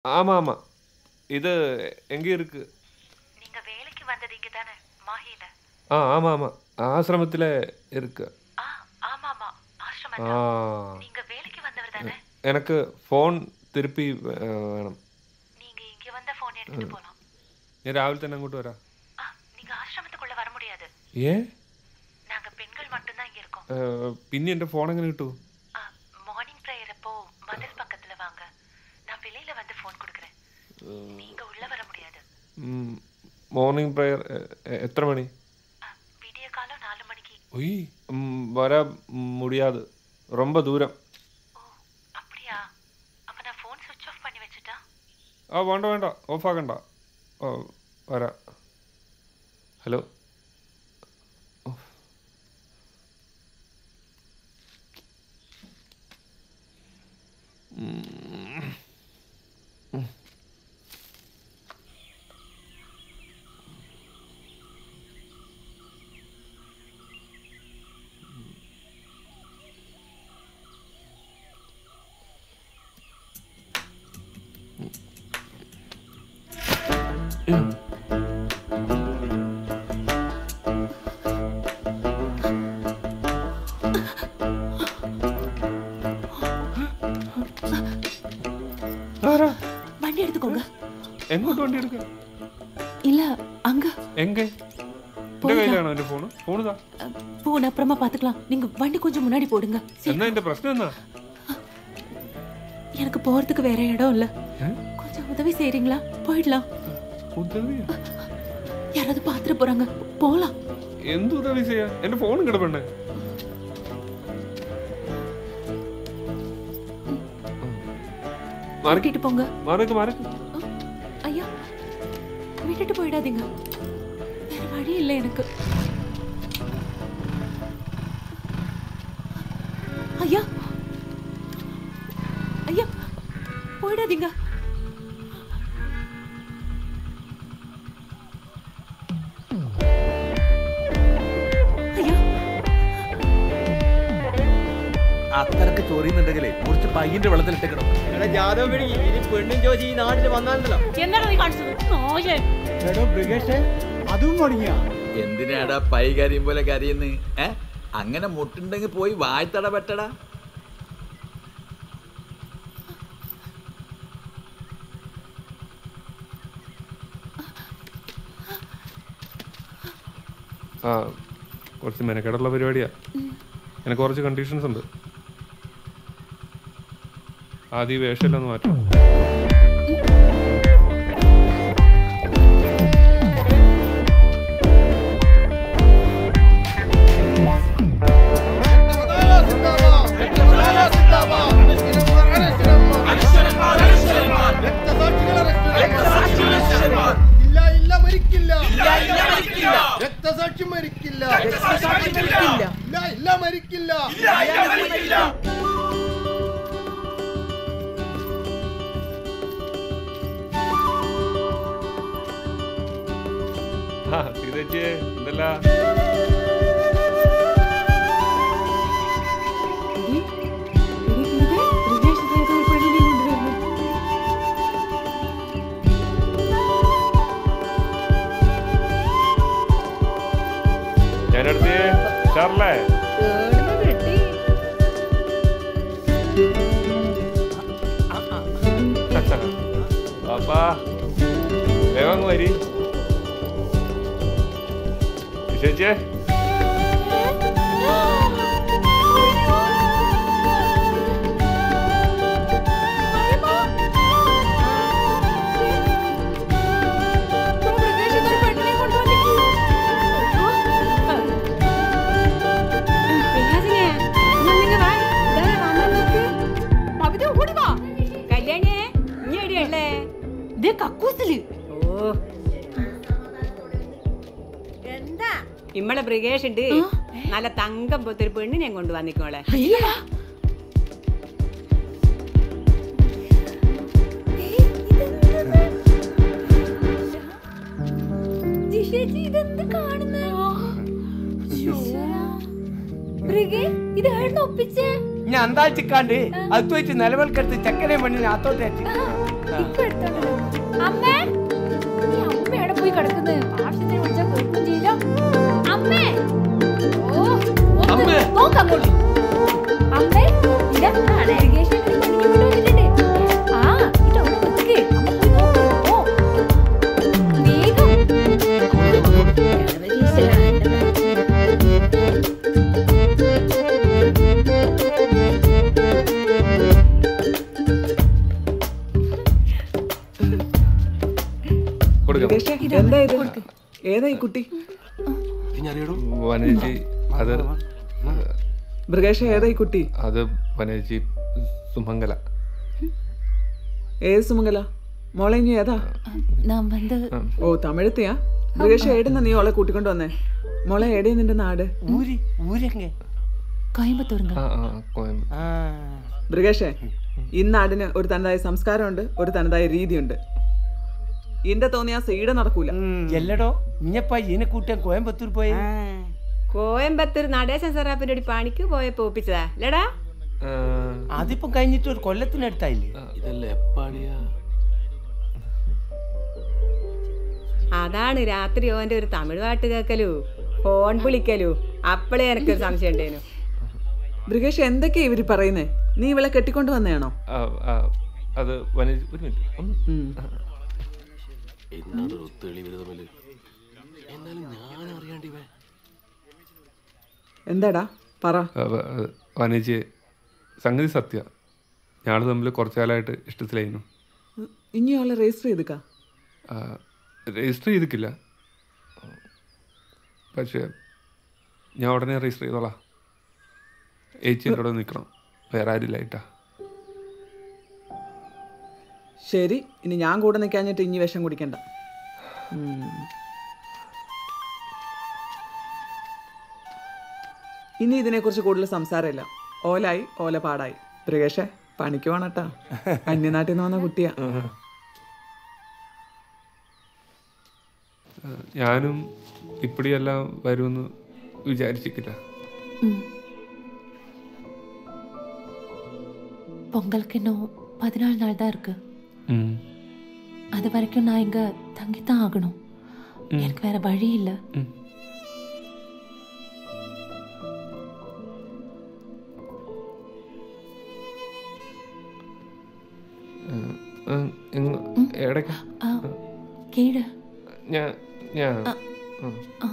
ஆமா ஆமா இது எங்க இருக்கு? நீங்க வேலைக்கு வந்தது இங்க தானே மாஹில? ஆமா ஆமா ஆசிரமத்துல இருக்கு. ஆமாமா ஆசிரமம். நீங்க வேலைக்கு வந்தவர் தானே? எனக்கு ஃபோன் திருப்பி வேணும். நீங்க இங்க வந்த ஃபோன் எடுத்துட்டு போலாம். நீ രാവിലെ തന്നെ അങ്ങോട്ട് വരാ. நீங்க ஆசிரமத்துக்குள்ள வர முடியாது. ஏன்? நாங்க பெண்கள் மட்டும் தான் இங்க இருக்கோம். പിന്നെ എന്റെ ഫോൺ എങ്ങനെ കിട്ടൂ? மார்னிங் பிரேயர் அப்போ மதில் பக்கத்துல வாங்க. நான் வெளியில வந்து ஃபோன் கொடுக்கிறேன். நீங்க உள்ள வர முடியாது. മോർണിംഗ് പ്രേയർ എത്ര മണി? விடிய காலம் 4 மணிக்கு. ஒய் வர முடியாது, ரொம்ப தூரம். ஓ அப்படியா? அப்ப நான் ஃபோன் ஸ்விட்ச் ஆஃப் பண்ணி வச்சிட்டா? വേണ്ട വേണ്ട, ഓഫ് ആക്കണ്ട. വരാ. ഹലോ. வண்டி எடுத்துக்கோங்க. എങ്ങോട്ട് വണ്ടി എടുക്ക? இல்ல அங்க. எங்க? இந்த கையிலாണോ എന്റെ ഫോൺ? ഫോണുതാ. போன் அப்புறமா பாத்துக்கலாம். நீங்க வண்டி கொஞ்சம் முன்னாடி போடுங்க. என்ன இந்த பிரச்சனை என்ன? எனக்கு போறதுக்கு வேற இடம் இல்ல. கொஞ்சம் உதவி செய்றீங்களா? போயிடலாம். உதவியா? யாராவது பாத்துட்டு போறாங்க. போலாம். എന്ത് ഉദവി ചെയ്യാ? എന്റെ ഫോൺ കിടപ്പുണ്ട്. மார்க்கெட் போங்க. Market market. ஐயா விட்டுட்டு போயிடாதீங்க. வேற வழி இல்லை எனக்கு. ஐயா ஐயா போயிடாதீங்க. അത്രക്ക് ചൊറിയുന്നുണ്ടെങ്കിലേ കുറച്ച് പയ്യന്റെ വെള്ളത്തിലിട്ടേക്കണം. പെണ്ണും ചോദിച്ച് ഈ നാട്ടിൽ വന്നാലോ അതും മുടങ്ങിയ എന്തിനാടാ പൈ കരിയും പോലെ കരിയുന്നു? അങ്ങനെ മുട്ടുണ്ടെങ്കിൽ പോയി വായ്ത്തട പെട്ടടാ. കുറച്ച് മെനക്കെടുള്ള പരിപാടിയാ. എനിക്ക് കുറച്ച് കണ്ടീഷൻസ് ഉണ്ട്. ആദ്യം ഈ വേഷമെല്ലാം ഒന്ന് മാറ്റണം. രക്തസാക്ഷി മരിക്കില്ല. മരിക്കില്ല. സീതേച്ചി എന്തല്ല? ഞാനെടുത്ത് ഷാർലേ പാപ്പാ വേഗം വരി. വിശേഷിച്ചേ ഇമ്മളെ ബ്രിഗേഷ് ഉണ്ട്. നല്ല തങ്കം പോത്തൊരു പെണ്ണിനെ കൊണ്ട് വന്നിക്കോളെ. ഞാൻ അന്താഴ്ചക്കാണ്ട് അത് വെച്ച് നിലവിൽക്കെടുത്ത് ചക്കരയും പെണ്ണിനെ അത്തോട്ടേറ്റ് ഇപ്പൊ എടുത്തോണ്ടല്ലോ. അമ്മേ, ഈ അമ്മ എവിടെ പോയി കിടക്കുന്നത്? ആവശ്യത്തിന് വിളിച്ചാൽ കേൾക്കും ചെയ്യില്ല. അമ്മേ, ഓ, ഒന്ന് നോക്ക് അങ്ങോട്ട്. അമ്മേ, ഇതാ നാളെ വന്നിട്ടുണ്ട്. ആ, ഇതവിടെ വെക്ക്. അമ്മ പോയി നോക്ക്. ഓ, വേഗം. എന്താ ഇത്? ഏതാ ഈ കുട്ടി? വനജി അത് മൃഗേഷ ഏതാ ഈ കുട്ടി? അത് വനജി സുമംഗല. ഏത് സുമംഗല? മോളെ ഇനി ഏതാ? ഓ തമിഴത്തെയാ? മൃഗേഷ ഏടുന്ന നീ ഓളെ കൂട്ടിക്കൊണ്ട് വന്നേ? മോളെ ഏടേ നിന്റെ നാട്? മൃഗേഷേ, ഈ നാടിന് ഒരു തനതായ സംസ്കാരമുണ്ട്, ഒരു തനതായ രീതിയുണ്ട്. ഇന്റെ തോന്നിയാ സീഡ് നടക്കൂല. എല്ലടോ ഇഞ്ഞപ്പാ ഇതിനെ കൂട്ടാൻ കോയമ്പത്തൂർ പോയി. കോയമ്പത്തൂർ നടേശൻ സറാപ്പിന്റെ ഒരു പണിക്ക് പോയപ്പോ ഒപ്പിച്ചതാ അല്ലടാ? അതിപ്പോ കഴിഞ്ഞിട്ട് ഒരു കൊല്ലത്തിനടുത്തായില്ലേ? അതാണ് രാത്രി ഓന്റെ ഒരു തമിഴ് പാട്ട് കേക്കലു, ഫോൺ വിളിക്കലു. അപ്പളേ എനിക്കൊരു സംശയം ഉണ്ടേനു. മൃഗേഷ് എന്തൊക്കെയാ ഇവര് പറയുന്നേ? നീ ഇവളെ കെട്ടിക്കൊണ്ട് വന്നയാണോ? അത് വനജി ഒരു മിനിറ്റ്. എന്താടാ പറ. വനജി സംഗതി സത്യ, ഞങ്ങൾ തമ്മിൽ കുറച്ചു കാലമായിട്ട് ഇഷ്ടത്തിലായിരുന്നു. ഇനി അവളെ രജിസ്റ്റർ ചെയ്തിക്കാ? രജിസ്റ്റർ ചെയ്തിട്ടില്ല, പക്ഷേ ഞാൻ ഉടനെ രജിസ്റ്റർ ചെയ്തോളാം. ഏച്ചിൻ്റെ കൂടെ നിൽക്കണം, വേറെ ആരില്ലായിട്ടാ. ശരി, ഇനി ഞാൻ കൂടെ നിൽക്കാഞ്ഞിട്ട് ഇനി വിഷം കുടിക്കണ്ട. ഇനി ഇതിനെക്കുറിച്ച് കൂടുതൽ സംസാരമില്ല. ഓലായി ഓല പാടായി. മൃഗേഷേ പണിക്ക് പോണട്ടാ, അന്യനാട്ടിൽ നിന്ന് വന്ന കുട്ടിയാ. ഞാനും ഇപ്പടിയെല്ലാം വരുമെന്ന് വിചാരിച്ചിട്ടില്ല. பொங்கலுக்கு இன்னும் 14 நாள் தான் இருக்கு. அது வரைக்கும் நான் இங்க தங்கித்தான் ஆகணும். எனக்கு வேற வழி இல்லை. கீழே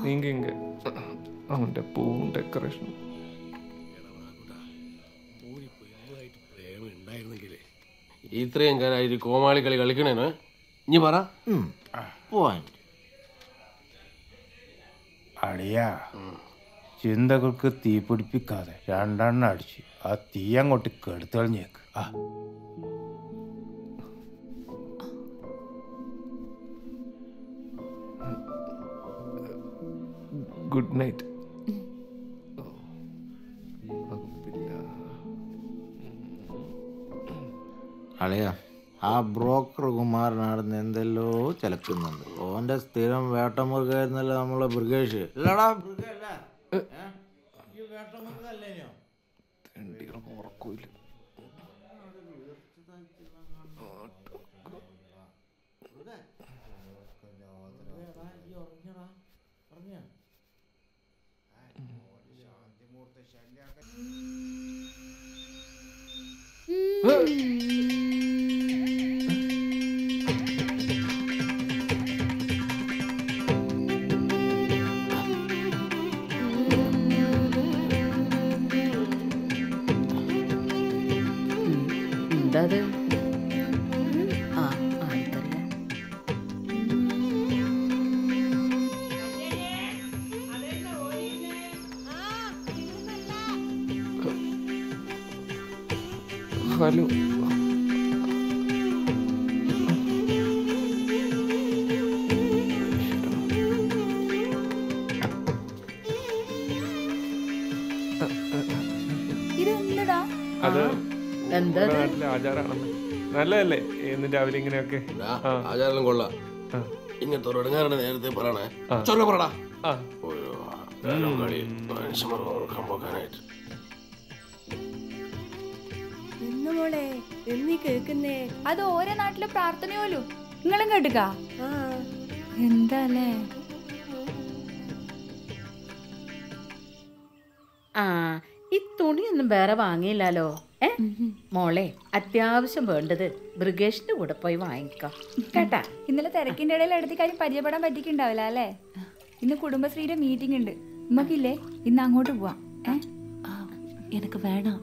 நீங்க இங்க அவன்கிட்ட பூவும் ഡെക്കറേഷൻ ഇത്രയും കാലമായിട്ട് കോമാളി കളി കളിക്കണേനോ? ഇനി പറ. അടിയാ, ചിന്തകൾക്ക് തീ പിടിപ്പിക്കാതെ 2 എണ്ണം അടിച്ച് ആ തീ അങ്ങോട്ട് കെടുത്തെളിഞ്ഞേക്ക്. Good night. അളിയാ, ആ ബ്രോക്കർ കുമാരനാടുന്ന് എന്തെല്ലോ ചിലക്കുന്നുണ്ട്. ഓന്റെ സ്ഥിരം വേട്ടമുറുകായിരുന്നല്ലോ നമ്മളെ മൃഗേഷ്. ഇല്ലടാ മൃഗല്ലേ? വേട്ടമുറുകല്ലേനോ? ഉറക്കൂല. എന്താ ഹലോ, അത് നാട്ടിലെ ആചാരാണെന്ന്. നല്ലതല്ലേ എന്നും രാവിലെ ഇങ്ങനെയൊക്കെ? ആചാരം കൊള്ളാം. ഇങ്ങനത്തെ ഒരു ഇടങ്ങാറുടെ നേരത്തെ പറയണേ. ചൊല്ല പറടാ. മനുഷ്യന്മാർ ഓർക്കാൻ പോക്കാനായിട്ട്. മോളെ എന്നീ കേൾക്കുന്നേ? അത് ഓരോ നാട്ടിലെ പ്രാർത്ഥന പോലും നിങ്ങളും കേട്ടുക. എന്താ അല്ലേ? ആ ഈ തുണിയൊന്നും വേറെ വാങ്ങിയില്ലല്ലോ. മോളെ അത്യാവശ്യം വേണ്ടത് ബ്രിഗേഷിന്റെ കൂടെ പോയി വാങ്ങിക്കാം കേട്ടാ. ഇന്നലെ തിരക്കിന്റെ ഇടയിൽ എടുത്തി കാര്യം പരിചയപ്പെടാൻ പറ്റിയിട്ടുണ്ടാവില്ല അല്ലേ? ഇന്ന് കുടുംബശ്രീയുടെ മീറ്റിംഗ് ഉണ്ട്. ഉമ്മക്കില്ലേ ഇന്ന് അങ്ങോട്ട് പോവാം. എനിക്ക് വേണം.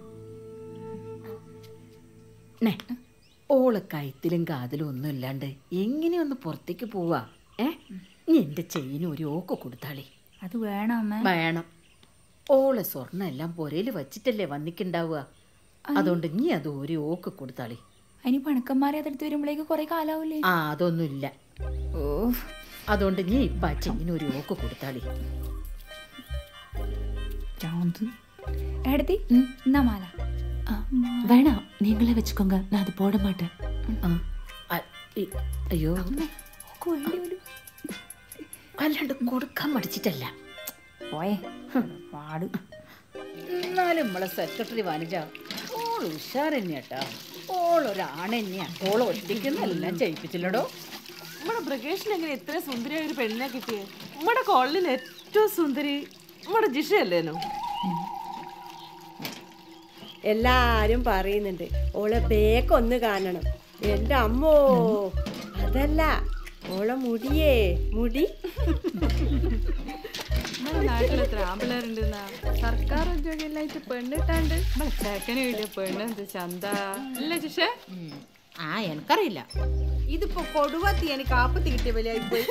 ഓള് കഴുത്തിലും കാതിലും ഒന്നും ഇല്ലാണ്ട് എങ്ങനെയൊന്ന് പുറത്തേക്ക് പോവാ? നീ എന്റെ ചെയിന് ഒരു ഓക്ക് കൊടുത്താളേ. അത് വേണം അമ്മ. വേണം. ഓളെ സ്വർണ്ണം എല്ലാം പൊരയിൽ വച്ചിട്ടല്ലേ വന്നിക്കുണ്ടാവുക. അതുകൊണ്ട് നീ അത് ഒരു ഓക്ക് കൊടുത്താളേ. അതിന് പണക്കന്മാരെ അതെടുത്ത് വരുമ്പോഴേക്ക് കുറെ കാലാവൂലേ? ആ അതൊന്നുമില്ല. അതുകൊണ്ട് നീ ഇപ്പൊ ആ ചെയിന് ഒരു ഓക്ക് കൊടുത്താളേ. എടുത്തി എന്നാ മാല வேணாம், நீங்களே வச்சுக்கோங்க, நான் அது போட மாட்டேன். അയ്യോ അല്ലാണ്ട് കൊടുക്കാൻ മടിച്ചിട്ടല്ല. പോയേ പാട്. എന്നാലും നമ്മളെ സെക്രട്ടറി വനിജ ഓൾ ഉഷാർ തന്നെയാട്ടാ. ഓളൊരാണെന്നെയാ. ഓളെ ഒറ്റയ്ക്കെന്നെല്ലാം ചെയ്യിപ്പിച്ചില്ലടോ. നമ്മുടെ ബ്രിഗേഷിന് എങ്ങനെ ഇത്ര സുന്ദരിയായ ഒരു പെണ്ണിനെ കിട്ടിയേ? നമ്മുടെ കോളനിയിൽ ഏറ്റവും സുന്ദരി നമ്മുടെ ജിഷയല്ലേനോ? എല്ലാരും പറയുന്നുണ്ട് ഓളെ ബേക്കൊന്ന് കാണണം. എന്റെ അമ്മോ, അതല്ല ഓളെ മുടിയേ മുടി. നാട്ടിലെത്ര ആമ്പിള്ളേരുണ്ടെന്നാ സർക്കാർ ഉദ്യോഗമില്ലായിട്ട് പെണ്ണിട്ടാണ്ട് ചേക്കന് കിട്ടിയ പെണ്ണെന്ത് ചന്ത അല്ലേ ജിഷേ? ആ എനിക്കറിയില്ല. ഇതിപ്പോ കൊടുവാത്തി എനിക്ക് ആപ്പത്തി കിട്ടിയ വിലയായിപ്പോയി.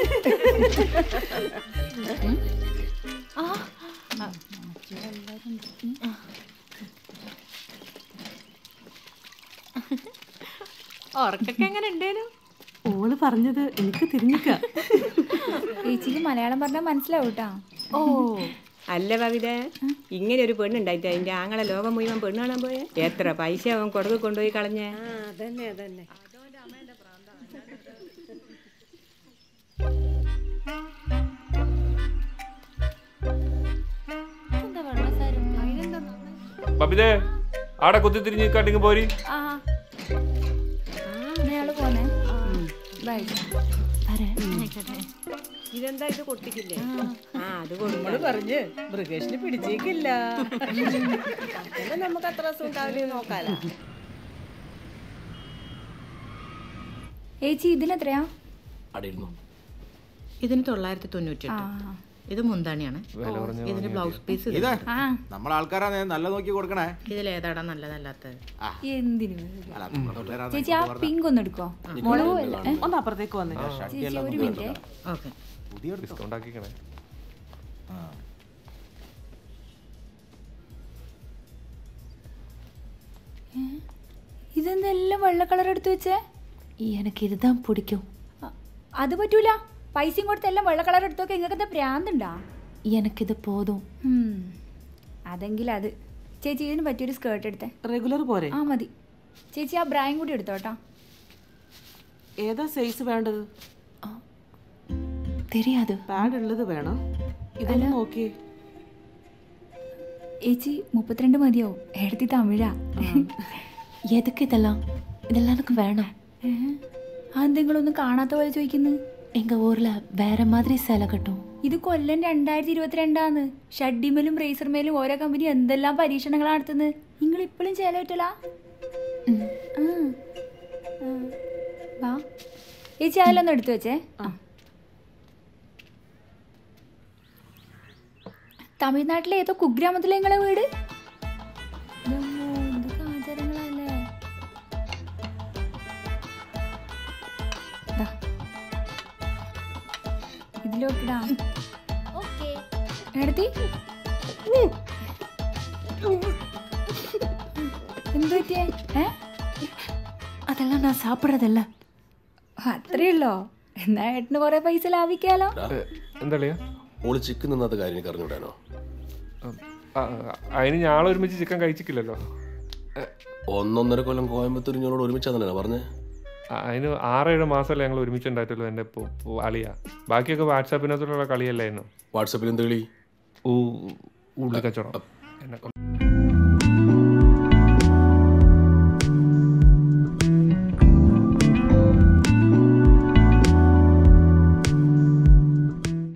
ഉറക്കൊക്കെ എങ്ങനെ ഉണ്ടേനു? ഓള് പറഞ്ഞത് എനിക്ക് തിരിഞ്ഞിക്ക. ചേച്ചിക്ക് മലയാളം പറഞ്ഞാൽ മനസ്സിലാവും കേട്ടാ. ഓ അല്ല കവിത, ഇങ്ങനെ ഒരു പെണ്ണുണ്ടായിട്ട് അതിന്റെ ആങ്ങളെ ലോകം മുഴുവൻ പെണ്ണ് കാണാൻ പോയെ. എത്ര പൈസ അവൻ കൊടുക്ക് കൊണ്ടുപോയി കളഞ്ഞേ. അതന്നെ അതന്നെ. ബബിതേ ആടെ കുത്തി തിരിഞ്ഞ് കട്ടിങ് പോരി. പോന്നെ ഇതെന്താ ഇത് കൊട്ടിക്കില്ലേ? അത് നമ്മള് പറഞ്ഞ് ബ്രിഗേഷിന് പിടിച്ചേക്കില്ല. നമുക്ക് അത്ര ഉണ്ടാവില്ല നോക്കാലോ. ചേച്ചി ഇതിനെത്രയാ? ഇതിന് 998. ഇത് മുന്താണിയാണ്. ഇതിന് ബ്ലൗസ് പീസ്. നമ്മളെ ആൾക്കാരാ നല്ല നോക്കി കൊടുക്കണേ. ഇതിലേതാടാ നല്ലതല്ലാത്തത്? എന്തിനു ചേച്ചി ആ പിങ്ക് ഒന്ന് എടുക്കോ? ഒന്ന് അപ്പുറത്തേക്ക് വന്നേ ചേച്ചി. ഒരു മിനിറ്റ്. ഓക്കെ, ഡിസ്കൗണ്ട് ആക്കിക്കണേ. ഇതെന്തെല്ലാം വെള്ള കളർ എടുത്തു വെച്ചേ? எனக்கு இதுதான் பிடிக்கும். അത് പറ്റൂല. പൈസയും കൊടുത്ത് എല്ലാം വെള്ള കളർ എടുത്തൊക്കെ നിങ്ങൾക്ക് എന്താ പ്രാന്തുണ്ടാ? എനിക്കിത് പോതും. അതെങ്കിൽ അത്. ചേച്ചി ഇതിന് പറ്റിയൊരു സ്കേർട്ട് എടുത്തേ. റെഗുലർ പോരെ? ആ മതി ചേച്ചി. ആ ബ്രായും കൂടി എടുത്തോട്ടാ. ഏതാ സൈസ് വേണ്ടത്? தெரியாது. പാഡ് ഉള്ളത് വേണം. ഇതൊന്ന് നോക്കിയേ ചേച്ചി. 32 മതിയാവും. എടുത്തി തമിഴാ. எதுக்கு இதெல்லாம்? இதெல்லாம் எனக்கு வேணாம். അതെന്തെങ്കിലൊന്നും കാണാത്ത പോലെ ചോദിക്കുന്നു. எங்க ஊர்ல வேற மாதிரி சேலை கட்டும். ഇത് കൊല്ലം 2022 ഷഡ്ഡിമേലും റേസർമേലും ഓരോ കമ്പനി എന്തെല്ലാം പരീക്ഷണങ്ങളാണ് നടത്തുന്നത്. നിങ്ങൾ ഇപ്പോഴും ചേല പറ്റല? വാ ചേച്ചി, അതിലൊന്നും എടുത്തു വെച്ചേ. തമിഴ്നാട്ടിലെ ഏതോ കുഗ്രാമത്തിലെ നിങ്ങളെ വീട്? എന്തൊക്കെ ആചാരങ്ങളല്ലേ. ഇതിലോക്കിടാ. എടുത്തി എന്ത് പറ്റിയേ? அதெல்லாம் நான் சாப்பிட்றதில்ல. അത്രയുള്ളോ? എന്നാ ഏട്ടന് കുറെ പൈസ ലാഭിക്കാലോ. എന്താ ഓള് ചിക്കൻ നിന്നാത്ത കാര്യം എനിക്ക് അറിഞ്ഞുവിടാനോ? അതിന് ഞാളെ ഒരുമിച്ച് ചിക്കൻ കഴിച്ചിട്ടില്ലല്ലോ. 1.5 കൊല്ലം കോയമ്പത്തൂർ ഞങ്ങളോട് ഒരുമിച്ചാന്നല്ലേ പറഞ്ഞേ? അതിന് 6-7 മാസമല്ലേ ഞങ്ങൾ ഒരുമിച്ചുണ്ടായിട്ടുള്ളൂ. എൻ്റെ അളിയാ. ബാക്കിയൊക്കെ വാട്സാപ്പിനകത്തുള്ള കളിയല്ലായിരുന്നു. വാട്സാപ്പിൽ എന്ത് കളി? ഉള്ളി കച്ചവടം. എന്നെ